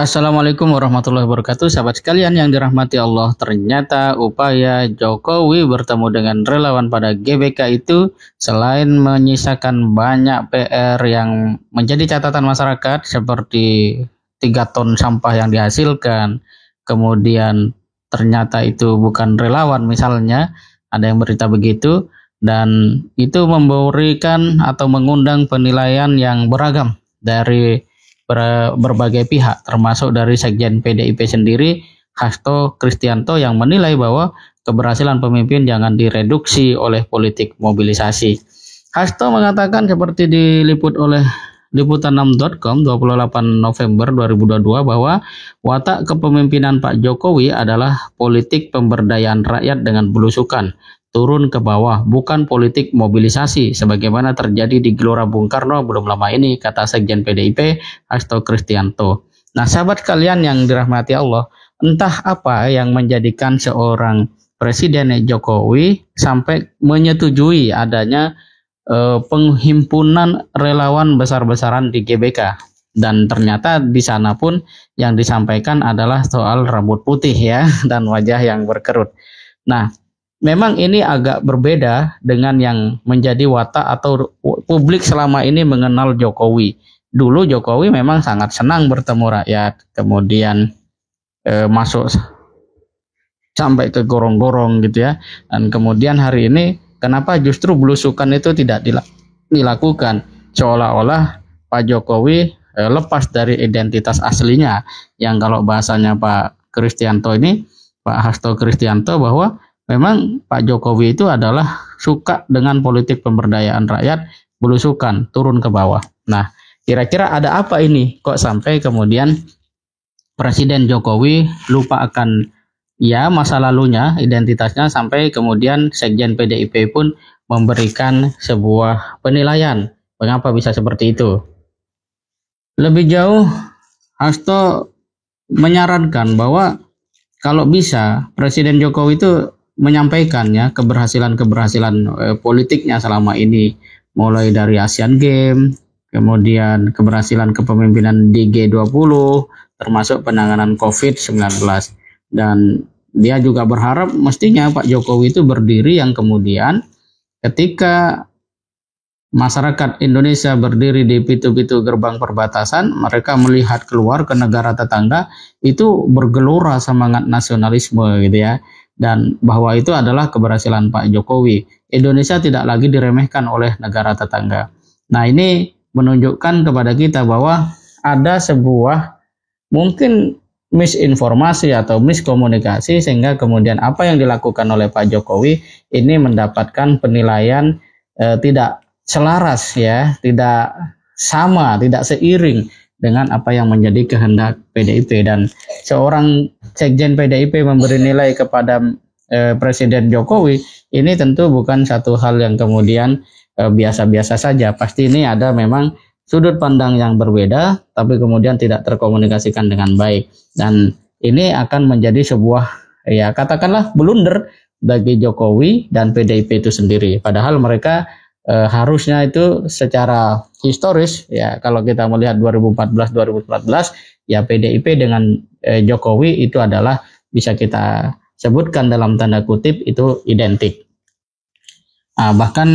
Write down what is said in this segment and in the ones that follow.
Assalamualaikum warahmatullahi wabarakatuh. Sahabat sekalian yang dirahmati Allah, ternyata upaya Jokowi bertemu dengan relawan pada GBK itu selain menyisakan banyak PR yang menjadi catatan masyarakat seperti 3 ton sampah yang dihasilkan, kemudian ternyata itu bukan relawan misalnya, ada yang berita begitu, dan itu memberikan atau mengundang penilaian yang beragam dari berbagai pihak, termasuk dari Sekjen PDIP sendiri, Hasto Kristianto, yang menilai bahwa keberhasilan pemimpin jangan direduksi oleh politik mobilisasi. Hasto mengatakan seperti diliput oleh liputan6.com 28 November 2022 bahwa watak kepemimpinan Pak Jokowi adalah politik pemberdayaan rakyat dengan belusukan, turun ke bawah, bukan politik mobilisasi sebagaimana terjadi di Gelora Bung Karno belum lama ini, kata Sekjen PDIP Hasto Kristianto. Nah, sahabat kalian yang dirahmati Allah, entah apa yang menjadikan seorang Presiden Jokowi sampai menyetujui adanya penghimpunan relawan besar-besaran di GBK, dan ternyata di sana pun yang disampaikan adalah soal rambut putih ya dan wajah yang berkerut. Nah, memang ini agak berbeda dengan yang menjadi watak atau publik selama ini mengenal Jokowi. Dulu Jokowi memang sangat senang bertemu rakyat, kemudian masuk sampai ke gorong-gorong gitu ya. Dan kemudian hari ini kenapa justru belusukan itu tidak dilakukan? Seolah-olah Pak Jokowi lepas dari identitas aslinya, yang kalau bahasanya Pak Kristianto ini, Pak Hasto Kristianto, bahwa memang Pak Jokowi itu adalah suka dengan politik pemberdayaan rakyat, belusukan, turun ke bawah. Nah, kira-kira ada apa ini? Kok sampai kemudian Presiden Jokowi lupa akan masa lalunya, identitasnya, sampai kemudian Sekjen PDIP pun memberikan sebuah penilaian. Mengapa bisa seperti itu? Lebih jauh, Hasto menyarankan bahwa kalau bisa Presiden Jokowi itu menyampaikan ya keberhasilan politiknya selama ini, mulai dari Asian Games, kemudian keberhasilan kepemimpinan di G20, termasuk penanganan COVID-19. Dan dia juga berharap mestinya Pak Jokowi itu berdiri yang kemudian ketika masyarakat Indonesia berdiri di pintu-pintu gerbang perbatasan, mereka melihat keluar ke negara tetangga, itu bergelora semangat nasionalisme gitu ya. Dan bahwa itu adalah keberhasilan Pak Jokowi. Indonesia tidak lagi diremehkan oleh negara tetangga. Nah, ini menunjukkan kepada kita bahwa ada sebuah mungkin misinformasi atau miskomunikasi, sehingga kemudian apa yang dilakukan oleh Pak Jokowi ini mendapatkan penilaian tidak selaras ya, tidak sama, tidak seiring dengan apa yang menjadi kehendak PDIP. Dan seorang Sekjen PDIP memberi nilai kepada Presiden Jokowi, ini tentu bukan satu hal yang kemudian biasa-biasa saja. Pasti ini ada memang sudut pandang yang berbeda, tapi kemudian tidak terkomunikasikan dengan baik. Dan ini akan menjadi sebuah ya katakanlah blunder bagi Jokowi dan PDIP itu sendiri. Padahal mereka harusnya itu secara historis ya, kalau kita melihat 2014 ya, PDIP dengan Jokowi itu adalah bisa kita sebutkan dalam tanda kutip itu identik. Bahkan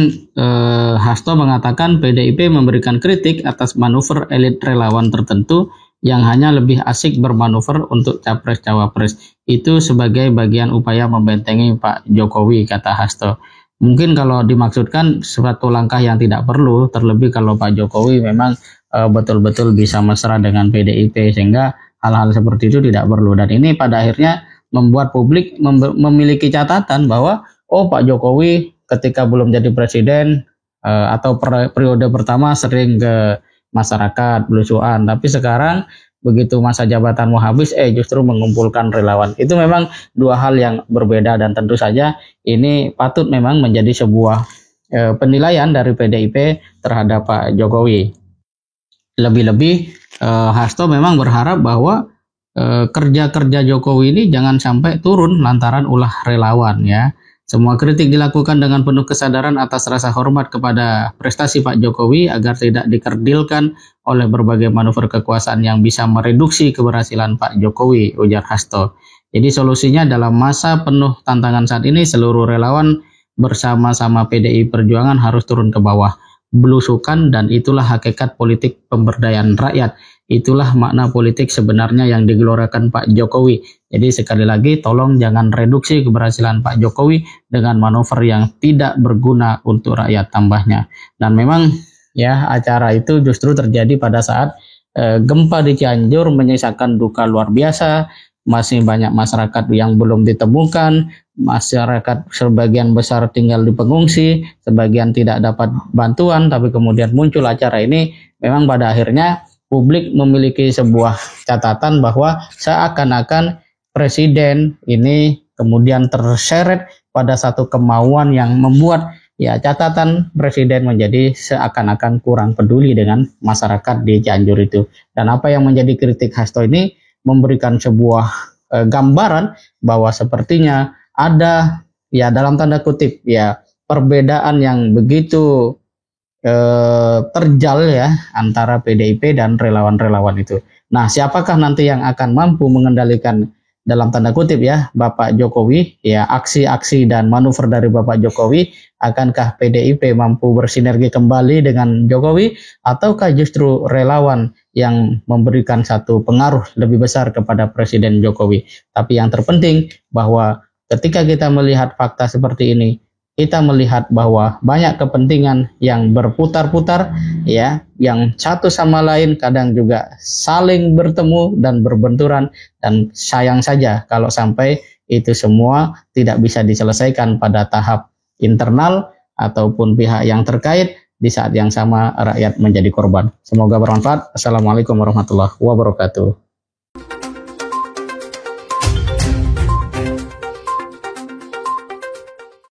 Hasto mengatakan PDIP memberikan kritik atas manuver elit relawan tertentu yang hanya lebih asik bermanuver untuk capres-cawapres. Itu sebagai bagian upaya membentengi Pak Jokowi, kata Hasto. Mungkin kalau dimaksudkan suatu langkah yang tidak perlu, terlebih kalau Pak Jokowi memang betul-betul bisa mesra dengan PDIP, sehingga hal-hal seperti itu tidak perlu. Dan ini pada akhirnya membuat publik memiliki catatan bahwa Pak Jokowi ketika belum jadi presiden atau periode pertama sering ke masyarakat belusuan, tapi sekarang begitu masa jabatan mau habis justru mengumpulkan relawan. Itu memang dua hal yang berbeda, dan tentu saja ini patut memang menjadi sebuah penilaian dari PDIP terhadap Pak Jokowi. Lebih-lebih Hasto memang berharap bahwa kerja-kerja Jokowi ini jangan sampai turun lantaran ulah relawan ya. Semua kritik dilakukan dengan penuh kesadaran atas rasa hormat kepada prestasi Pak Jokowi agar tidak dikerdilkan oleh berbagai manuver kekuasaan yang bisa mereduksi keberhasilan Pak Jokowi, ujar Hasto. Jadi solusinya dalam masa penuh tantangan saat ini seluruh relawan bersama-sama PDI Perjuangan harus turun ke bawah, belusukan, dan itulah hakikat politik pemberdayaan rakyat. Itulah makna politik sebenarnya yang digelorakan Pak Jokowi. Jadi sekali lagi tolong jangan reduksi keberhasilan Pak Jokowi dengan manuver yang tidak berguna untuk rakyat, tambahnya. Dan memang ya acara itu justru terjadi pada saat gempa di Cianjur menyisakan duka luar biasa. Masih banyak masyarakat yang belum ditemukan, masyarakat sebagian besar tinggal di pengungsi, sebagian tidak dapat bantuan, tapi kemudian muncul acara ini. Memang pada akhirnya publik memiliki sebuah catatan bahwa seakan-akan presiden ini kemudian terseret pada satu kemauan yang membuat ya catatan presiden menjadi seakan-akan kurang peduli dengan masyarakat di Cianjur itu. Dan apa yang menjadi kritik Hasto ini memberikan sebuah gambaran bahwa sepertinya ada ya dalam tanda kutip ya perbedaan yang begitu terjal ya antara PDIP dan relawan-relawan itu. Nah, siapakah nanti yang akan mampu mengendalikan dalam tanda kutip ya Bapak Jokowi, ya aksi-aksi dan manuver dari Bapak Jokowi? Akankah PDIP mampu bersinergi kembali dengan Jokowi, ataukah justru relawan yang memberikan satu pengaruh lebih besar kepada Presiden Jokowi? Tapi yang terpenting bahwa ketika kita melihat fakta seperti ini, kita melihat bahwa banyak kepentingan yang berputar-putar ya, yang satu sama lain kadang juga saling bertemu dan berbenturan, dan sayang saja kalau sampai itu semua tidak bisa diselesaikan pada tahap internal ataupun pihak yang terkait di saat yang sama rakyat menjadi korban. Semoga bermanfaat. Assalamualaikum warahmatullahi wabarakatuh.